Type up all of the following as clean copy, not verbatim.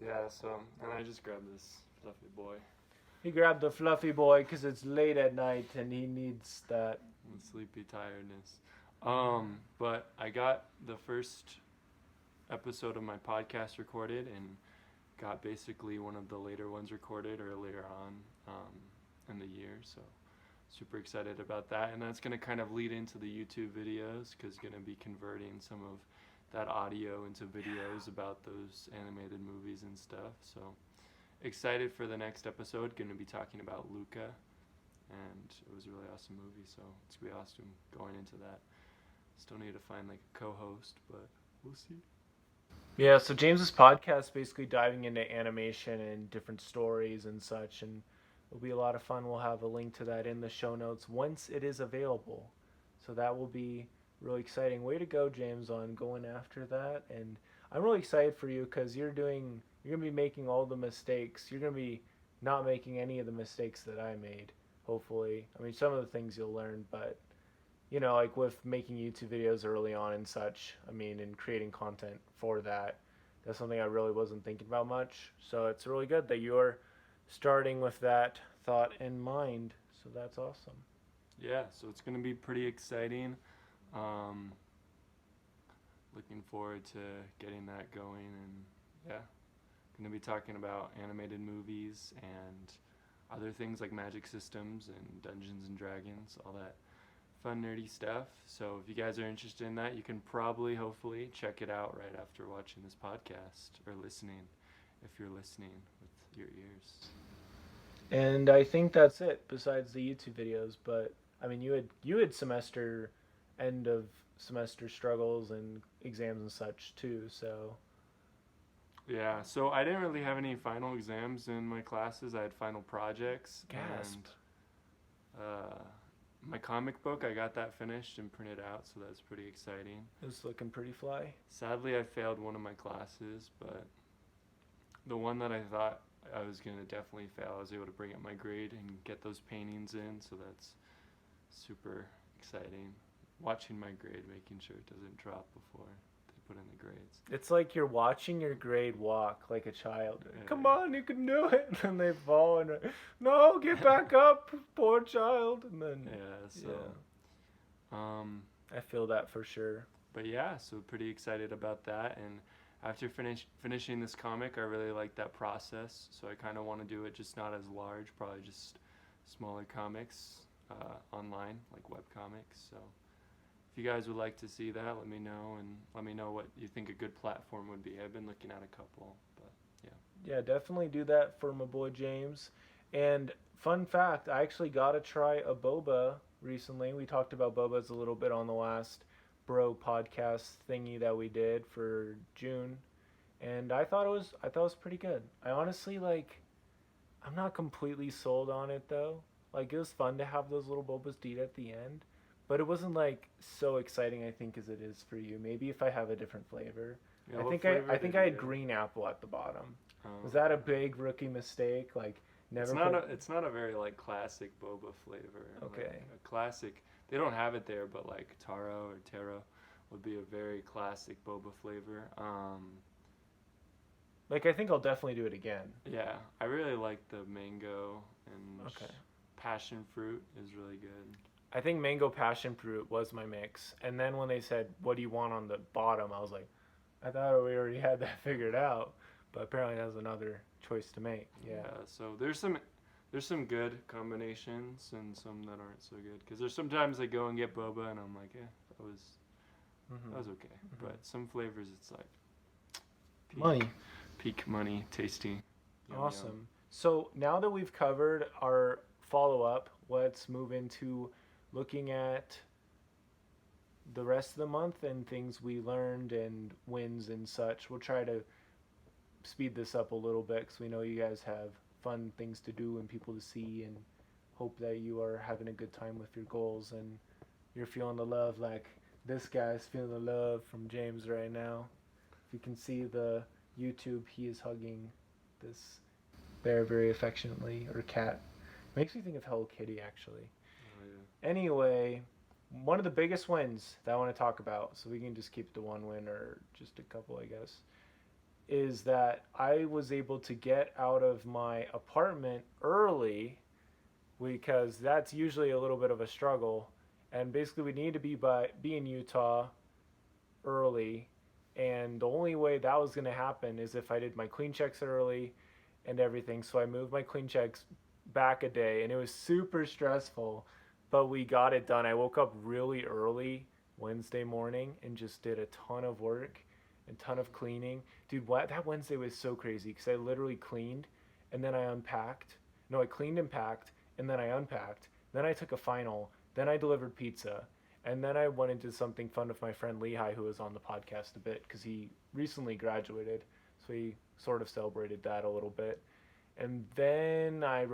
Yeah, so, and I just grabbed this fluffy boy. He grabbed the fluffy boy because it's late at night and he needs that. Sleepy tiredness. But I got the first episode of my podcast recorded and got basically one of the later ones recorded earlier on in the year. So super excited about that. And that's going to kind of lead into the YouTube videos because going to be converting some of that audio into videos about those animated movies and stuff. So excited for the next episode. Going to be talking about Luca. And it was a really awesome movie, so it's going to be awesome going into that. Still need to find like a co-host, but we'll see. Yeah, so James's podcast basically diving into animation and different stories and such, and it'll be a lot of fun. We'll have a link to that in the show notes once it is available. So that will be really exciting. Way to go, James, on going after that. And I'm really excited for you because you're going to be making all the mistakes. You're going to be not making any of the mistakes that I made, hopefully. I mean, some of the things you'll learn, but like with making YouTube videos early on and such, I mean, and creating content for that, that's something I really wasn't thinking about much. So it's really good that you're starting with that thought in mind. So that's awesome. Yeah, so it's going to be pretty exciting. Looking forward to getting that going, and yeah, going to be talking about animated movies and other things like magic systems and Dungeons and Dragons, all that fun nerdy stuff. So if you guys are interested in that, you can probably hopefully check it out right after watching this podcast or listening, if you're listening with your ears. And I think that's it besides the YouTube videos, but I mean, you had end of semester struggles and exams and such too, so Yeah, so I didn't really have any final exams in my classes. I had final projects. gasp. And my comic book, I got that finished and printed out, so that's pretty exciting. It's looking pretty fly. Sadly, I failed one of my classes, but the one that I thought I was going to definitely fail, I was able to bring up my grade and get those paintings in, so that's super exciting. Watching my grade, making sure it doesn't drop before they put in the grades. It's like you're watching your grade walk like a child. Yeah. Come on, you can do it. And they fall and no, get back up, poor child. And then I feel that for sure. But yeah, so pretty excited about that. And after finishing this comic, I really like that process. So I kind of want to do it just not as large, probably just smaller comics online, like web comics. So if you guys would like to see that, let me know, and let me know what you think a good platform would be. I've been looking at a couple, but yeah. Yeah, definitely do that for my boy James. And fun fact, I actually got to try a boba recently. We talked about bobas a little bit on the last bro podcast thingy that we did for June, and I thought it was pretty good. I honestly I'm not completely sold on it though. Like it was fun to have those little bobas to eat at the end, but it wasn't like so exciting I think as it is for you. Maybe if I have a different flavor. Yeah, I think I had green apple at the bottom. Was that a big rookie mistake? Like never. It's not a very like classic boba flavor. Okay. Like, a classic. They don't have it there, but like taro or taro would be a very classic boba flavor. Like I think I'll definitely do it again. Yeah, I really like the mango and passion fruit is really good. I think mango passion fruit was my mix, and then when they said what do you want on the bottom, I was like, I thought we already had that figured out, but apparently that was another choice to make. Yeah. So there's some good combinations and some that aren't so good because there's sometimes I go and get boba and I'm like, that was okay. Mm-hmm. But some flavors it's like peak money, tasty. Awesome. Yum. So now that we've covered our follow-up, let's move into looking at the rest of the month and things we learned and wins and such. We'll try to speed this up a little bit because we know you guys have fun things to do and people to see, and hope that you are having a good time with your goals and you're feeling the love like this guy's feeling the love from James right now. If you can see the YouTube, he is hugging this bear very affectionately, or cat. Makes me think of Hello Kitty actually. Oh, yeah. Anyway, one of the biggest wins that I want to talk about, so we can just keep the one win or just a couple, I guess. is that I was able to get out of my apartment early because that's usually a little bit of a struggle. And basically, we need to be in Utah early, and the only way that was going to happen is if I did my clean checks early and everything. So I moved my clean checks back a day, and it was super stressful, but we got it done. I woke up really early Wednesday morning and just did a ton of work and ton of cleaning. Dude, what that Wednesday was so crazy because I literally cleaned and then I unpacked. No, I cleaned and packed and then I unpacked. Then I took a final. Then I delivered pizza. And then I went into something fun with my friend Lehigh, who was on the podcast a bit because he recently graduated. So we sort of celebrated that a little bit. And then I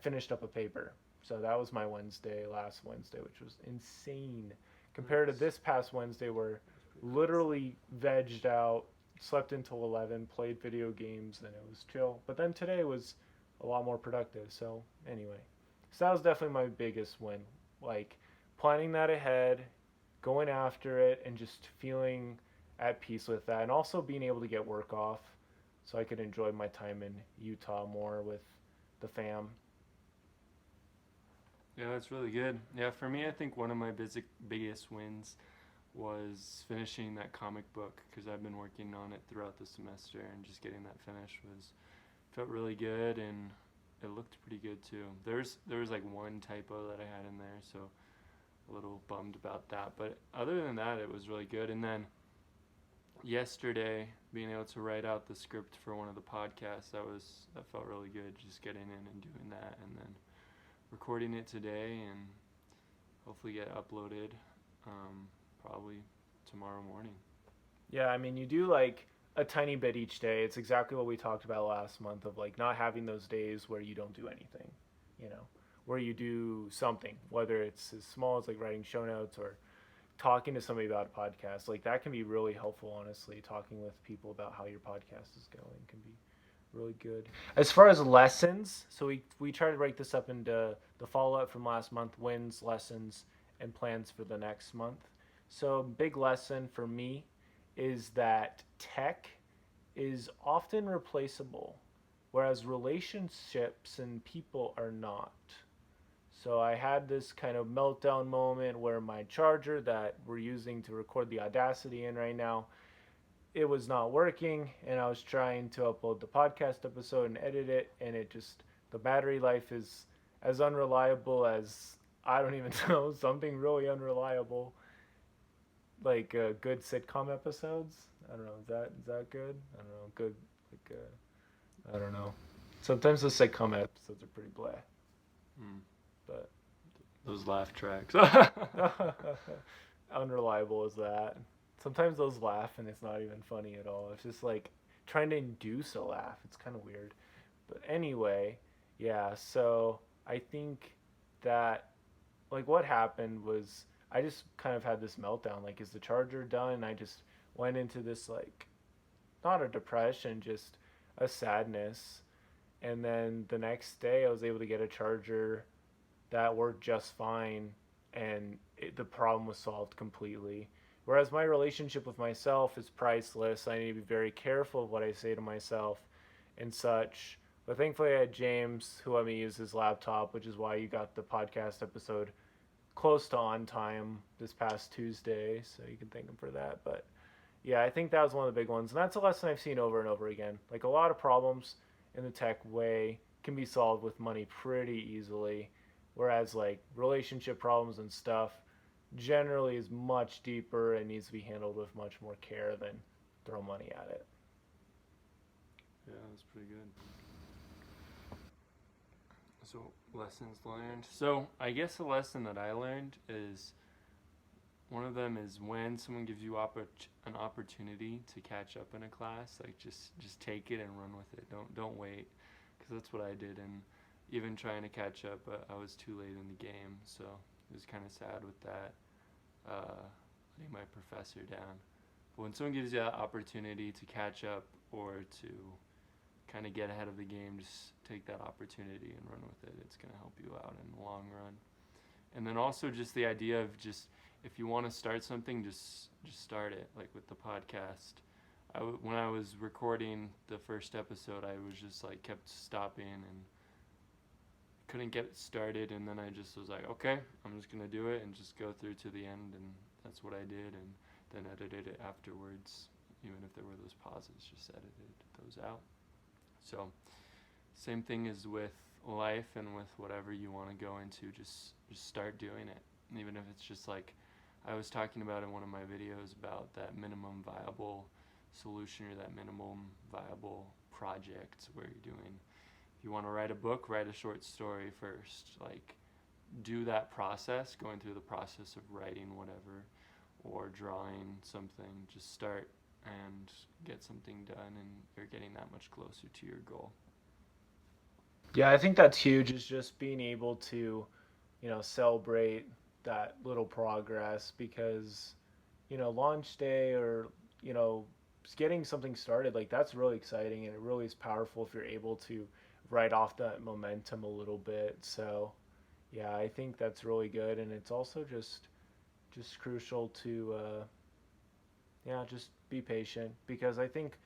finished up a paper. So that was my Wednesday, last Wednesday, which was insane compared to this past Wednesday where literally vegged out, slept until 11, played video games, and it was chill. But then today was a lot more productive. So anyway, so that was definitely my biggest win. Like planning that ahead, going after it, and just feeling at peace with that, and also being able to get work off so I could enjoy my time in Utah more with the fam. Yeah, that's really good. Yeah, for me, I think one of my biggest wins was finishing that comic book because I've been working on it throughout the semester, and just getting that finished felt really good, and it looked pretty good too. There was like one typo that I had in there, so a little bummed about that. But other than that, it was really good. And then yesterday, being able to write out the script for one of the podcasts, that felt really good. Just getting in and doing that, and then recording it today, and hopefully get uploaded probably tomorrow morning. Yeah, I mean, you do like a tiny bit each day. It's exactly what we talked about last month of like not having those days where you don't do anything, you know, where you do something, whether it's as small as like writing show notes or talking to somebody about a podcast. Like that can be really helpful, honestly. Talking with people about how your podcast is going can be really good. As far as lessons, so we try to break this up into the follow-up from last month, wins, lessons, and plans for the next month. So big lesson for me is that tech is often replaceable, whereas relationships and people are not. So I had this kind of meltdown moment where my charger that we're using to record the Audacity in right now, it was not working, and I was trying to upload the podcast episode and edit it, and the battery life is as unreliable as, I don't even know, something really unreliable, like good sitcom episodes. I don't know, is that good? I don't know, good, like, I don't know. Sometimes the sitcom episodes are pretty blah, but those laugh tracks. unreliable as that. Sometimes those laugh and it's not even funny at all. It's just like trying to induce a laugh. It's kind of weird. But anyway, yeah, so I think that like what happened was I just kind of had this meltdown. Like, is the charger done? I just went into this like not a depression, just a sadness. And then the next day I was able to get a charger that worked just fine, and the problem was solved completely. Whereas my relationship with myself is priceless. I need to be very careful of what I say to myself and such. But thankfully I had James who let me use his laptop, which is why you got the podcast episode close to on time this past Tuesday, so you can thank him for that. But yeah, I think that was one of the big ones. And that's a lesson I've seen over and over again. Like a lot of problems in the tech way can be solved with money pretty easily. Whereas like relationship problems and stuff generally is much deeper and needs to be handled with much more care than throw money at it. Yeah, that's pretty good. So, lessons learned. So, I guess the lesson that I learned is one of them is when someone gives you an opportunity to catch up in a class, like just take it and run with it. Don't wait, because that's what I did. And even trying to catch up, I was too late in the game, so it was kind of sad with that, letting my professor down. But when someone gives you that opportunity to catch up or to kind of get ahead of the game, just take that opportunity and run with it. It's going to help you out in the long run. And then also just the idea of just, if you want to start something, just start it. Like with the podcast, when I was recording the first episode, I was just like kept stopping and couldn't get it started, and then I just was like, okay, I'm just gonna do it and just go through to the end, and that's what I did, and then edited it afterwards. Even if there were those pauses, just edited those out. So same thing as with life and with whatever you want to go into, just start doing it. And even if it's just like I was talking about in one of my videos about that minimum viable solution or that minimum viable project where you're doing, if you want to write a book, write a short story first. Like, do that process, going through the process of writing whatever or drawing something. Just start and get something done, and you're getting that much closer to your goal. Yeah, I think that's huge, is just being able to, celebrate that little progress, because, launch day, or, you know, just getting something started, like that's really exciting, and it really is powerful if you're able to write off that momentum a little bit. So, yeah, I think that's really good, and it's also just crucial to yeah, just be patient, because I think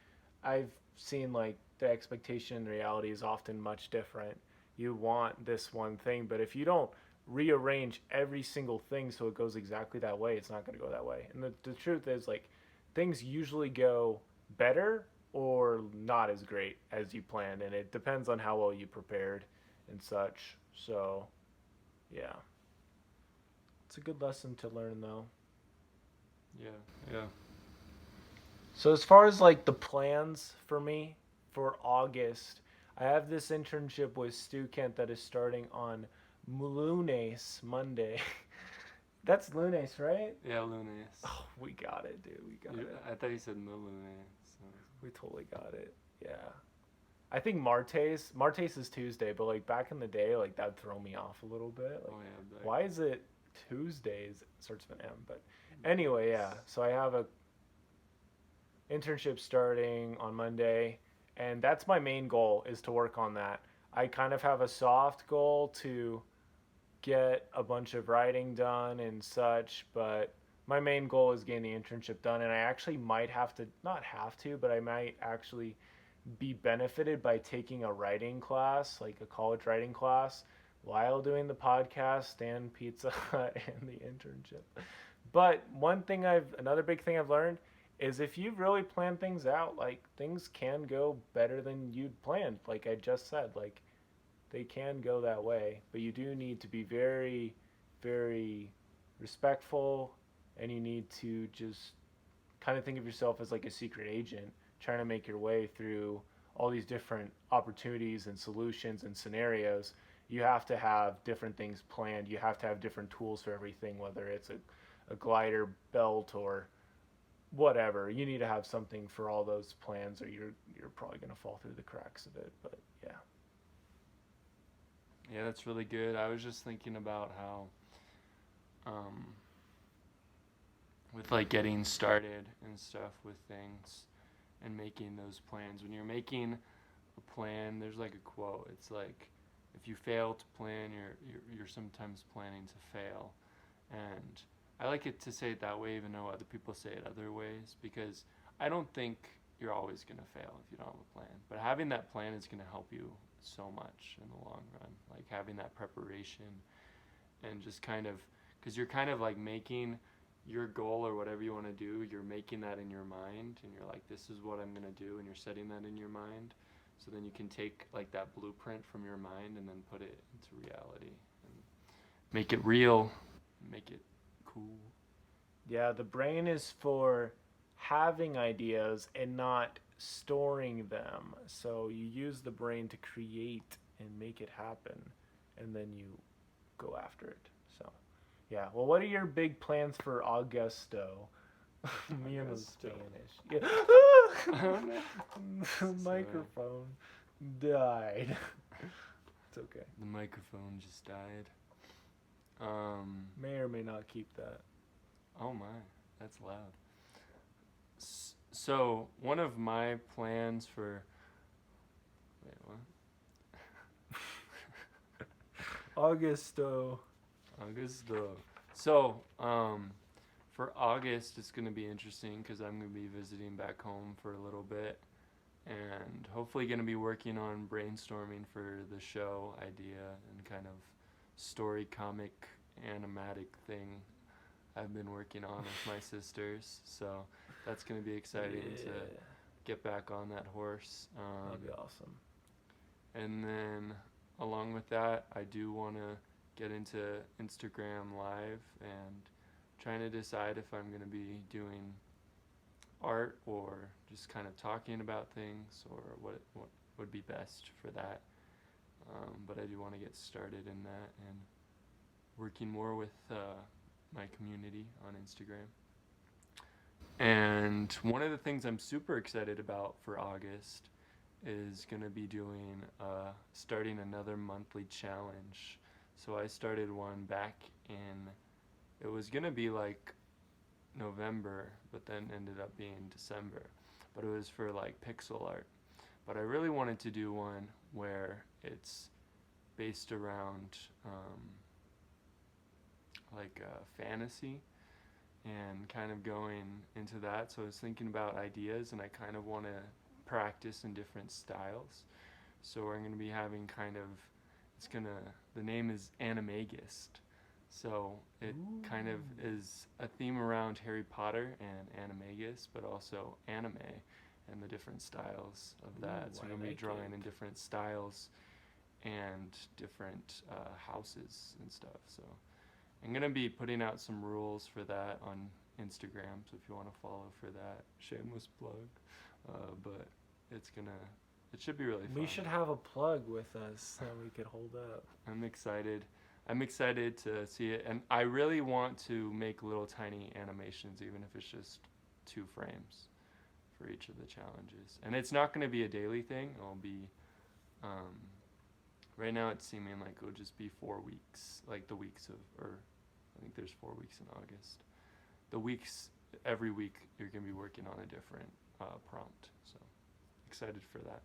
I've seen like the expectation and reality is often much different. You want this one thing, but if you don't rearrange every single thing so it goes exactly that way, it's not going to go that way. And the truth is, like, things usually go better or not as great as you planned, and it depends on how well you prepared and such. So, yeah. It's a good lesson to learn, though. Yeah, yeah. So as far as like the plans for me for August, I have this internship with Stu Kent that is starting on Lunes, Monday. That's Lunes, right? Yeah, lunes. Oh, we got it, dude. We got it. I thought you said lunes. So. We totally got it. Yeah. I think Martes is Tuesday, but like back in the day, like that'd throw me off a little bit. Like, oh yeah. why is it Tuesdays? It starts with an M, but anyway, yeah. So I have a internship starting on Monday, and that's my main goal, is to work on that. I kind of have a soft goal to get a bunch of writing done and such, but my main goal is getting the internship done, and I actually might have to, not have to, but I might actually be benefited by taking a writing class, like a college writing class, while doing the podcast and Pizza Hut and the internship. But another big thing I've learned is, if you really plan things out, like things can go better than you'd planned. Like I just said, like they can go that way, but you do need to be very, very respectful, and you need to just kind of think of yourself as like a secret agent trying to make your way through all these different opportunities and solutions and scenarios. You have to have different things planned. You have to have different tools for everything, whether it's a glider belt or whatever. You need to have something for all those plans, or you're probably going to fall through the cracks of it. But yeah. Yeah, that's really good. I was just thinking about how, with like getting started and stuff with things and making those plans. When you're making a plan, there's like a quote. It's like, if you fail to plan, you're sometimes planning to fail. And I like it to say it that way, even though other people say it other ways, because I don't think you're always going to fail if you don't have a plan. But having that plan is going to help you so much in the long run. Like having that preparation and just kind of, because you're kind of like making your goal or whatever you want to do, you're making that in your mind, and you're like, this is what I'm going to do, and you're setting that in your mind. So then you can take like that blueprint from your mind and then put it into reality and make it real, make it cool. Yeah, the brain is for having ideas and not storing them. So you use the brain to create and make it happen, and then you go after it. So, yeah. Well, what are your big plans for Augusto? Me and the Spanish. Yeah. The microphone died. It's okay. The microphone just died. May or may not keep that. Oh my, that's loud. So one of my plans for, wait, what? Augusto. Augusto. So, For August, it's going to be interesting because I'm going to be visiting back home for a little bit, and hopefully going to be working on brainstorming for the show idea and kind of story comic animatic thing I've been working on with my sisters. So that's going to be exciting to get back on that horse. That'd be awesome. And then along with that, I do want to get into Instagram Live and trying to decide if I'm going to be doing art or just kind of talking about things or what would be best for that. But I do want to get started in that and working more with my community on Instagram. And one of the things I'm super excited about for August is going to be doing starting another monthly challenge. So I started one back in, it was going to be like November, but then ended up being December. But it was for like pixel art. But I really wanted to do one where it's based around fantasy and kind of going into that. So I was thinking about ideas, and I kind of want to practice in different styles. So we're going to be having the name is Animagist. So it kind of is a theme around Harry Potter and Animagus, but also anime and the different styles of that. So I'm going to be drawing in different styles and different houses and stuff. So I'm going to be putting out some rules for that on Instagram. So if you want to follow for that, shameless plug. But it should be really fun. We should have a plug with us that we could hold up. I'm excited to see it, and I really want to make little tiny animations, even if it's just 2 frames for each of the challenges. And it's not going to be a daily thing. It'll be right now it's seeming like it'll just be 4 weeks, like the weeks of, or I think there's 4 weeks in August. The weeks, every week you're going to be working on a different prompt. So excited for that.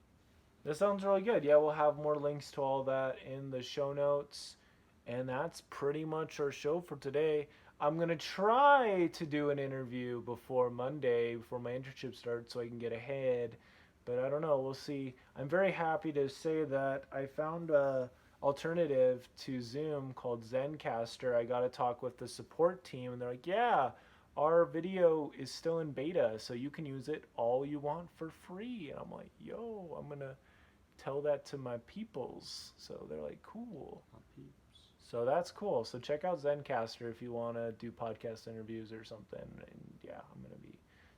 That sounds really good. Yeah, we'll have more links to all that in the show notes. And that's pretty much our show for today. I'm going to try to do an interview before Monday, before my internship starts, so I can get ahead. But I don't know. We'll see. I'm very happy to say that I found a alternative to Zoom called Zencaster. I got to talk with the support team, and they're like, yeah, our video is still in beta, so you can use it all you want for free. And I'm like, yo, I'm going to tell that to my peoples. So they're like, cool. So that's cool. So check out Zencaster if you want to do podcast interviews or something. And yeah,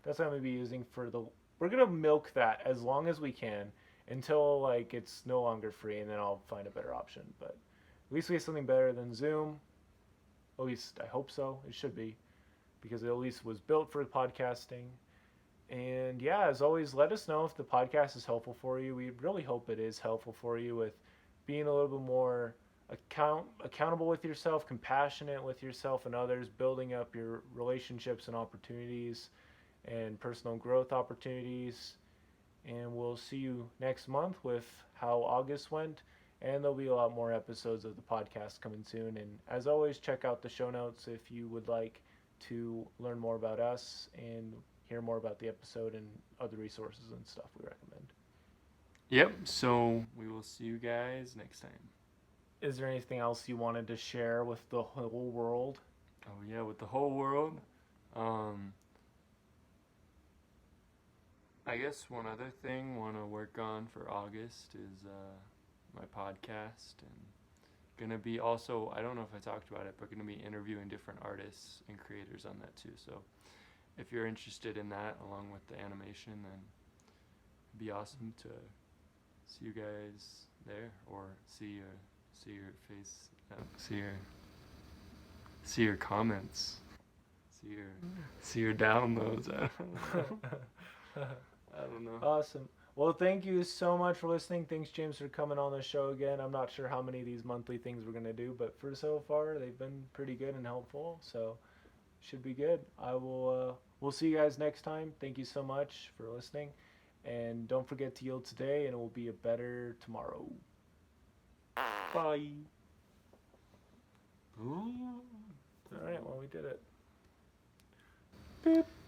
that's what I'm going to be using we're going to milk that as long as we can until like it's no longer free, and then I'll find a better option. But at least we have something better than Zoom. At least I hope so. It should be, because it at least was built for podcasting. And yeah, as always, let us know if the podcast is helpful for you. We really hope it is helpful for you with being a little bit more accountable with yourself, compassionate with yourself and others, building up your relationships and opportunities and personal growth opportunities. And we'll see you next month with how August went, and there'll be a lot more episodes of the podcast coming soon. And as always, check out the show notes if you would like to learn more about us and hear more about the episode and other resources and stuff we recommend. Yep, so we will see you guys next time. Is there anything else you wanted to share with the whole world? Oh yeah, with the whole world. I guess one other thing I want to work on for August is my podcast, and gonna be also, I don't know if I talked about it, but gonna be interviewing different artists and creators on that too. So if you're interested in that along with the animation, then it'd be awesome to see you guys there, or see your face, see your comments, see your downloads. I don't know. Awesome. Well, thank you so much for listening. Thanks, James, for coming on the show again. I'm not sure how many of these monthly things we're gonna do, but for so far, they've been pretty good and helpful. So should be good. We'll see you guys next time. Thank you so much for listening, and don't forget to yield today, and it will be a better tomorrow. Bye. Ooh. All right, well, we did it. Beep.